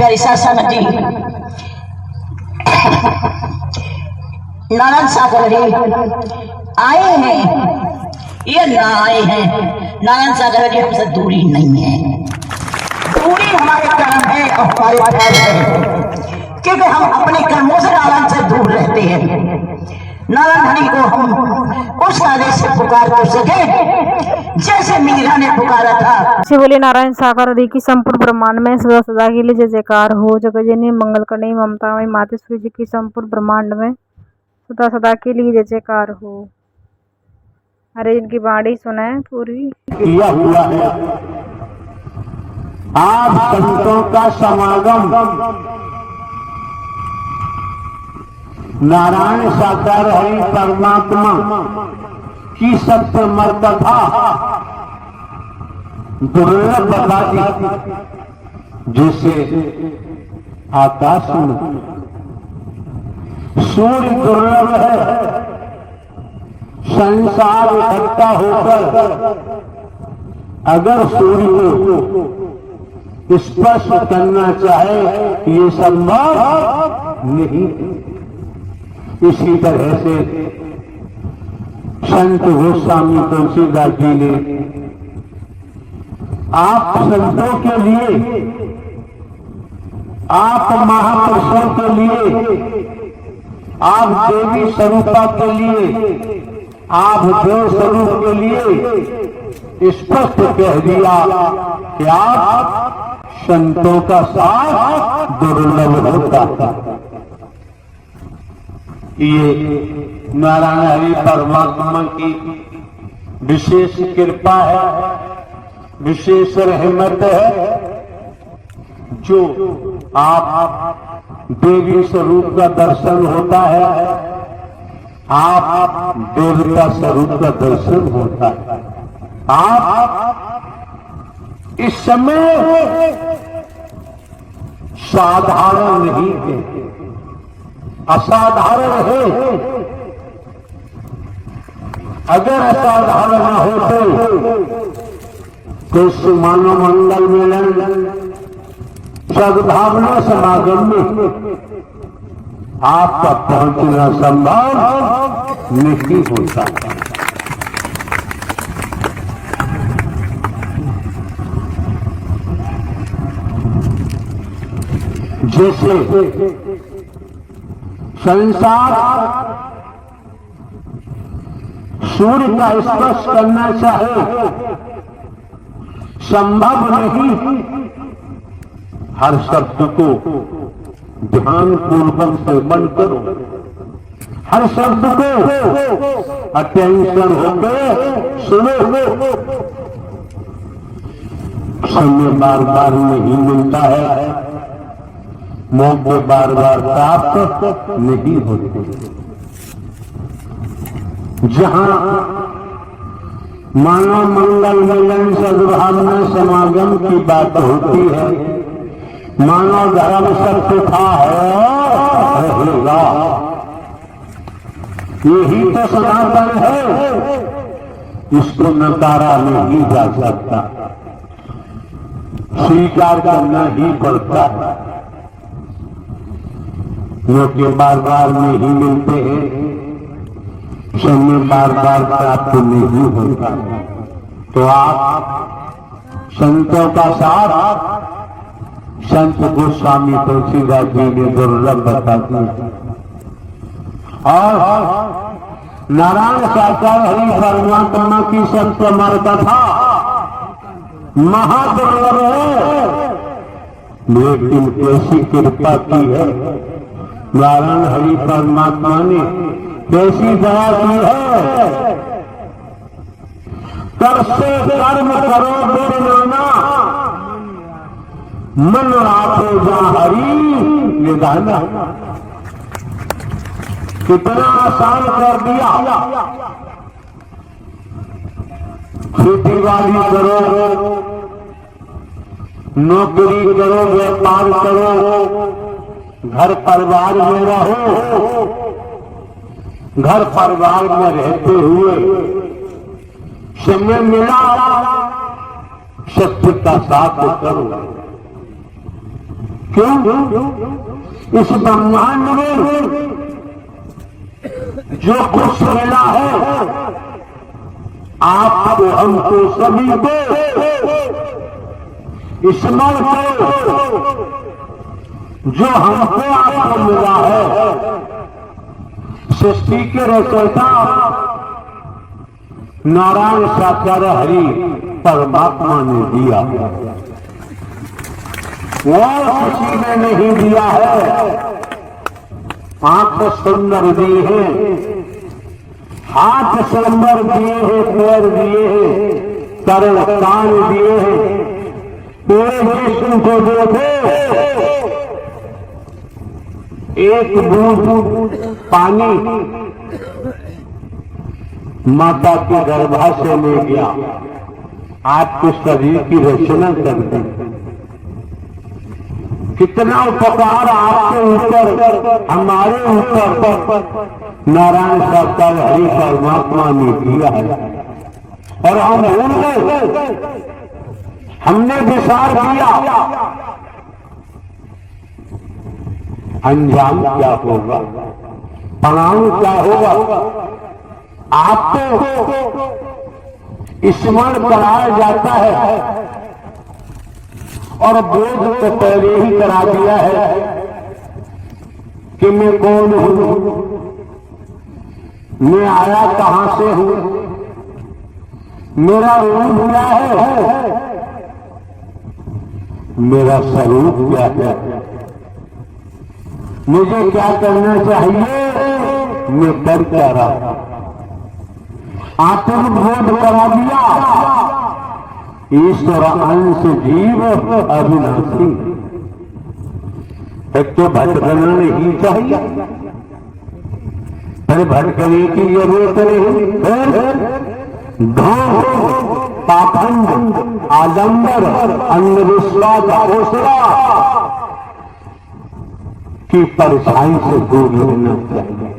प्यारी सासा जी नारायण सागर आए हैं ये ना आए हैं। नारायण सागर जी हमसे दूरी नहीं है, दूरी हमारे कर्म है और हमारे फल है, क्योंकि हम अपने कर्मों से नारायण से दूर रहते हैं। नारायण हरि को हम उस आदेश से पुकार कर सके जैसे मीरा ने पुकारा था। श्री बोले नारायण सागर हरि की संपूर्ण ब्रह्मांड में सदा सदा के लिए जय जयकार हो। जगजननी मंगल करनी ममता में मातेश्वरी जी की संपूर्ण ब्रह्मांड में सदा सदा के लिए जय जयकार हो। अरे इनकी बाणी सुनाए पूरी। किया हुआ है आज संतों का समागम नारायण साकार हरि परमात्मा की सत्य मर्तथा दुर्लभ बता दी। जैसे आकाश में सूर्य दुर्लभ है, संसार इकट्ठा होकर अगर सूर्य को स्पर्श करना चाहे ये संभव नहीं। इसी तरह से संत गोस्वामी तुलसीदास जी ने आप संतों के लिए, आप महापुरुषों के लिए, आप देवी स्वरूपा के लिए, आप देव स्वरूप के लिए स्पष्ट कह दिया कि आप संतों का साथ दुर्लभ होता है। ये नारायण हरि परमात्मा की विशेष कृपा है, विशेष रहमत है, जो आप देवी स्वरूप का दर्शन होता है, आप देवता स्वरूप का दर्शन होता है। आप इस समय साधारण नहीं है, असाधारण है। अगर असाधारण न होते तो सुमानो मंगल मिलन सद्भावना समागम में आपका पहुंचना संभव नहीं होता। जैसे संसार सूर्य का स्पर्श करना चाहे संभव नहीं। हर शब्द को ध्यान पूर्वक श्रवण करो, हर शब्द को अटेंशन होकर सुनो। समय बार बार नहीं मिलता है, मौके बार बार प्राप्त नहीं होते। जहां मानव मंगल मिलन सद्भावना समागम की बात होती है, मानव धर्म सब सुखा है रहेगा, यही तो सनातन है, इसको नकारा नहीं जा सकता, स्वीकार करना ही पड़ता है। मौके बार बार नहीं मिलते हैं, समय बार बार प्राप्त नहीं होता। तो आप संतों का साथ संत गोस्वामी तुलसीदास जी ने दुर्लभ बता दिया। और नारायण साकार हरि परमात्मा की संतमर कथा महादुर्लभ है, लेकिन कैसी कृपा की है नारायण हरि परमात्मा ने, कैसी दया की है। कर से कर्म करो दुर्नाना, मन राखो जा हरि निधाना। कितना आसान कर दिया। खेती बाड़ी करो, नौकरी करो, व्यापार करो, घर परिवार में रहो, घर परिवार में रहते हुए समय मिला सत्य का साथ करो। क्यों? इस ब्रह्मांड में जो कुछ मिला है आपको, हमको, सभी को स्मरण करो। जो हमको आपको मिला है सृष्टि के रचयिता नारायण साकार हरि परमात्मा ने दिया है, वो किसी ने नहीं दिया है। आंख सुंदर दिए हैं, हाथ सुंदर दिए हैं, पैर दिए हैं, कर्ण कान दिए हैं, पूरे विश्व को देखो। एक बूंद पानी माता के गर्भाशय में गया, आपके शरीर की रचना कर दी। कितना उपकार आपके ऊपर, हमारे ऊपर नारायण साकार हरि परमात्मा ने किया है, और हम भूल गए, हमने विचार किया। अंजाम क्या होगा, परिणाम क्या होगा? आपको स्मरण कराया जाता है और बोध को पहले ही करा दिया है कि मैं कौन हूं, मैं आया कहां से हूं, मेरा रूप क्या है, मेरा स्वरूप क्या है, मुझे क्या करना चाहिए, मैं कर क्या रहा। आपको बोध करा दिया। ईश्वर अंश जीव अविनाशी। एक तो भटकना नहीं चाहिए, फिर भटकने की जरूरत नहीं। ढोंग, पाखंड, आडंबर, अंधविश्वास, घोषणा की परछाई से दूर रहना चाहिए।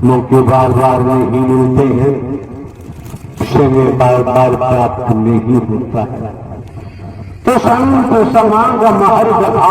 मौके बार बार नहीं मिलते हैं, समय बार बार प्राप्त नहीं होता है। तो संत समागम हर जगह,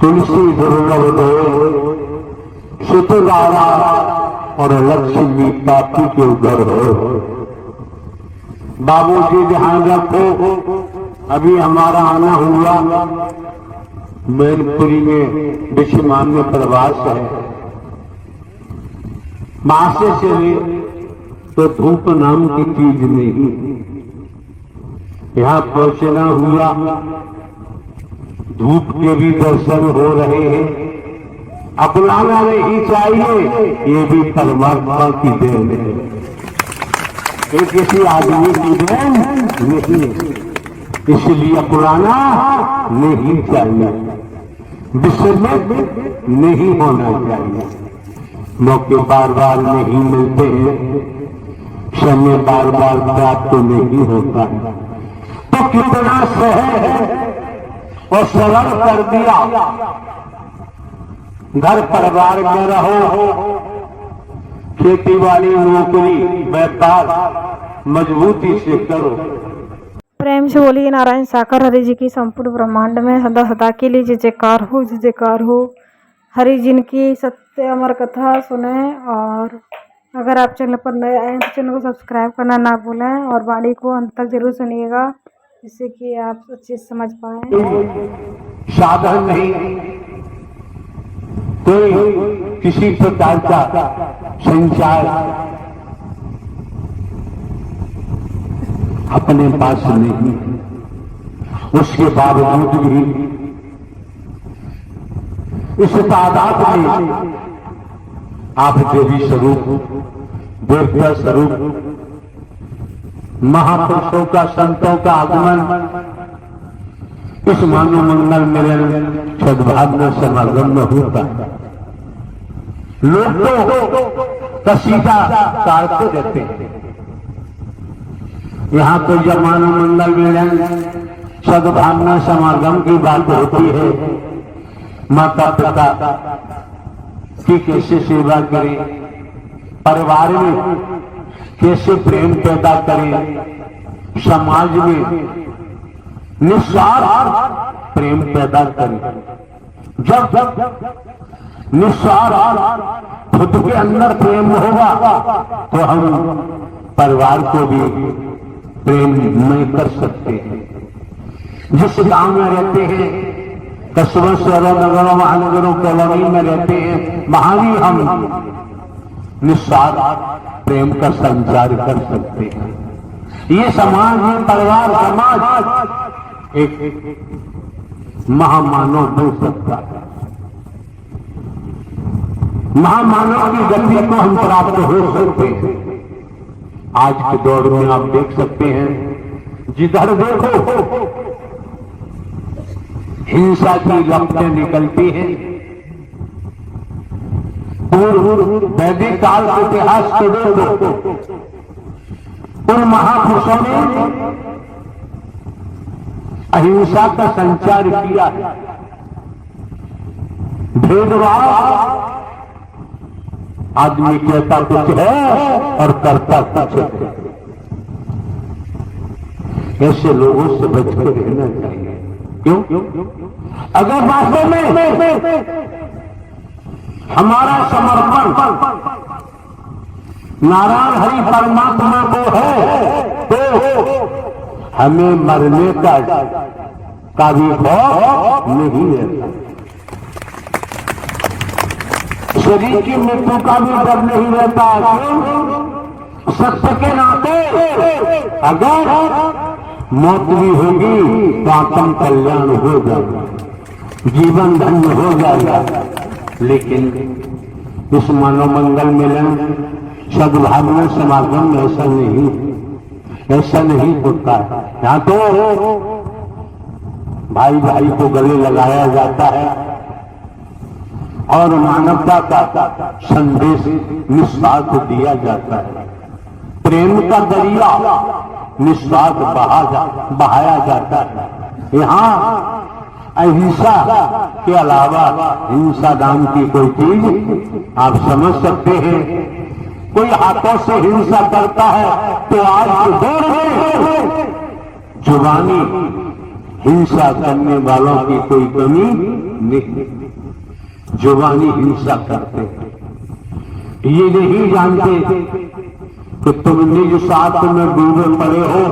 तुलसी दुर्लभ दो, सुतगारा और लक्ष्मी पापी के उधर हो। बाबूजी ध्यान रखो, अभी हमारा आना हुआ मैनपुरी में विश्वमान्य प्रवास है। मासे चले तो धूप नाम की चीज नहीं, यहां पहुंचना हुआ, धूप के भी दर्शन हो रहे हैं। अपनाना नहीं चाहिए, ये भी परमात्मा की देन है, ये किसी आदमी की देन नहीं, इसलिए अपनाना नहीं चाहिए, विस्मृत नहीं होना चाहिए। मौके बार बार नहीं मिलते हैं, समय बार बार प्राप्त नहीं होता है। तो कितना सहज और सरल कर दिया। घर परिवार में रहो, खेती बाड़ी, नौकरी, व्यापार मजबूती से करो। प्रेम से बोलिए नारायण साकार हरि जी की संपूर्ण ब्रह्मांड में सदा सदा के लिए जय जयकार हो, जय जयकार हो। हरि जिनकी सत्य अमर कथा सुने, और अगर आप चैनल पर नए आए तो चैनल को सब्सक्राइब करना ना भूलें, और वाणी को अंत तक जरूर सुनिएगा, जिससे कि आप अच्छे से समझ पाएं। साधन नहीं, कोई किसी प्रकार का संचार अपने पास नहीं, उसके बावजूद भी इस तादाद में आप देवी स्वरूप, देवता स्वरूप, महापुरुषों का, संतों का आगमन इस मानव मंगल मिलन सद्भावना समागम में होता है। लोग तो कसीदा तारते रहते हैं, यहाँ तो जब मानव मंगल मिलन सद्भावना समागम की बात होती है, माता पिता की कैसे सेवा करें, परिवार में कैसे प्रेम पैदा करें, समाज में निस्वार्थ प्रेम पैदा करें। जब निस्वार्थ खुद के अंदर प्रेम होगा तो हम परिवार को भी प्रेम में कर सकते हैं। जिस गांव में रहते हैं, कस्बों शहरों नगरों महानगरों कॉलोनी में रहते हैं, वहां भी हम निस्वार्थ प्रेम का संचार कर सकते हैं। ये समाज, ये परिवार समाज एक महामानव बन सकता है। महामानव की गति को हम प्राप्त हो सकते हैं। आज के दौर में आप देख सकते हैं, जिधर देखो हिंसा की लपटें निकलती हैं। पूर्व वैदिक काल के इतिहास को देखो, उन महापुरुषों ने अहिंसा का संचार किया है। भेदभाव, आदमी कहता कुछ है और करता कुछ है, ऐसे लोगों से बचकर रहना चाहिए। क्यों? अगर वास्तव में हमारा समर्पण नारायण हरि परमात्मा को है तो हमें मरने का भी खौफ नहीं रहता, शरीर की मृत्यु का भी डर नहीं रहता। सत्य के नाते अगर मौत भी होगी तो आत्म कल्याण हो जाएगा, जीवन धन्य हो जाएगा। लेकिन इस मानव मंगल मिलन सद्भावना समागम में ऐसा नहीं होता है। यहाँ तो भाई भाई को गले लगाया जाता है और मानवता का संदेश निस्वार्थ दिया जाता है। प्रेम का दरिया निस्वार्थ बहाया जाता है। यहाँ अहिंसा के अलावा हिंसा नाम की कोई चीज आप समझ सकते हैं। कोई हाथों से हिंसा करता है तो आज के दौर में जुबानी हिंसा करने वालों की कोई कमी नहीं, जुबानी हिंसा करते हैं। ये नहीं जानते कि तुम निज साथ में डूबे पड़े हो,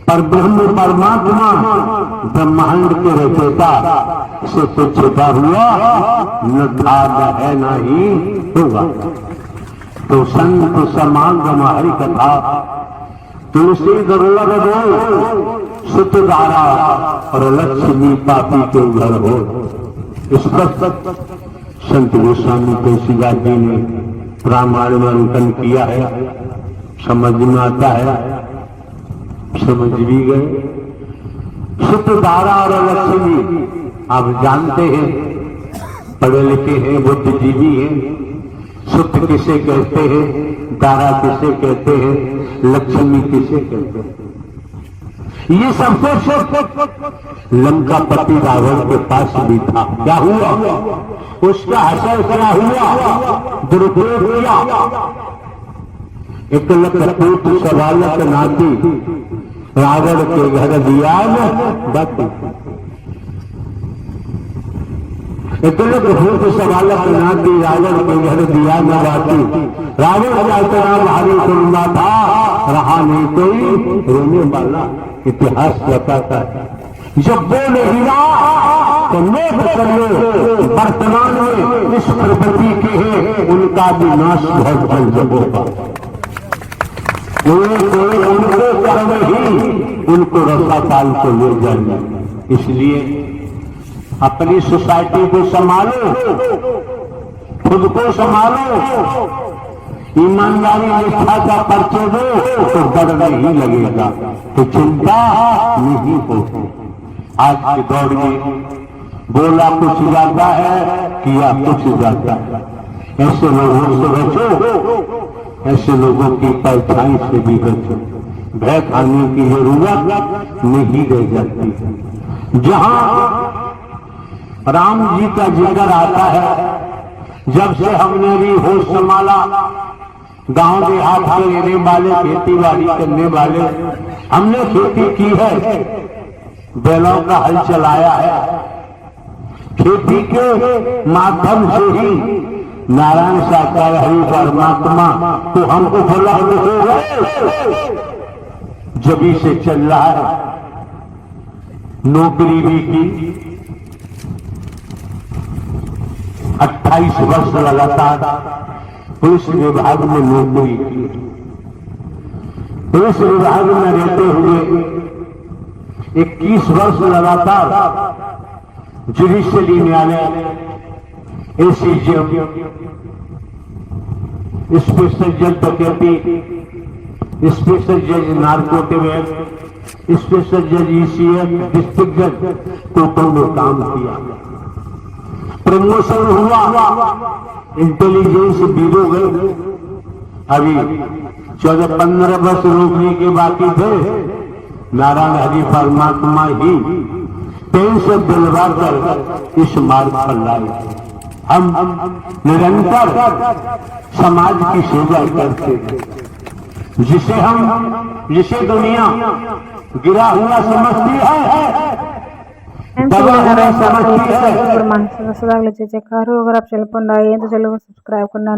पर ब्रह्म परमात्मा ब्रह्मांड के रचयिता से तो छिपा हुआ न था न है न ही होगा। तो संत समागम हरि कथा तुलसी दुर्लभ दो सुत धारा और लक्ष्मी पापी के घर हो। इस पर संत गोस्वामी तुलसीदास जी ने प्रामाण्यंकन किया है, समझ में आता है, समझ भी गए। सुत धारा और लक्ष्मी आप जानते हैं, पढ़े लिखे हैं, बुद्धिजीवी हैं। सुत किसे कहते हैं, धारा किसे कहते हैं, लक्ष्मी किसे कहते हैं, ये सब कुछ लंकापति रावण के पास भी था। क्या हुआ? उसका असर क्या हुआ? दुरुपयोग किया। एक लखपूत सवालक नाती रावण के घर दिया बाकी एक लखपूत सवालक नाती रावण के घर दिया न बाकी। रावण का इतना भारी सुनना था, रहा नहीं कोई रोने वाला। इतिहास बताता है जब बोले हीरा तो नोट कर लो, वर्तमान में इस प्रकृति के हैं उनका भी नाश बहुत जल्द होगा। उनको कर्म ही उनको रसापाल को ले जाएंगे। इसलिए अपनी सोसाइटी को संभालो, खुद को संभालो, ईमानदारी निष्ठा का परिचय दो तो डर नहीं लगेगा, तो चिंता नहीं होगी। आज के दौर में बोला कुछ जाता है, किया कुछ जाता है। ऐसे लोगों से बचो, ऐसे लोगों की परछाई से भी बचो। भय खाने की जरूरत नहीं रह जाती। जहां राम जी का जिक्र आता है, जब से हमने भी होश संभाला, गांव देहात के रहने वाले, खेती बाड़ी करने वाले, हमने खेती की है बैलों का हल चलाया है। खेती के माध्यम से ही नारायण साकार हरि परमात्मा तो हमको उपलब्ध हो गए, जभी से चल रहा है। नौकरी भी की, 28 वर्ष लगातार पुलिस विभाग में नौकरी की। पुलिस विभाग में रहते हुए 21 वर्ष लगातार जुडिशियरी न्यायालय, एसीजेएम, स्पेशल जज डकैती, स्पेशल जज नार्कोटिक्स, स्पेशल जज ईसीएफ, डिस्ट्रिक्ट जज टोटल में काम किया। प्रमोशन हुआ, इंटेलिजेंस ब्यूरो गए। अभी 14-15 वर्ष नौकरी के बाकी थे। नारायण हरि परमात्मा ही पेंशन दिलवा कर इस मार्ग पर लाए। हम निरंतर समाज की सेवा करते हैं, जिसे दुनिया गिरा हुआ समझती है, दबा हुआ समझती है। ब्रह्मांड सदा सदा के लिए जय जयकार हो। अगर आप चैनल पर नए हैं तो चैनल को सब्सक्राइब करना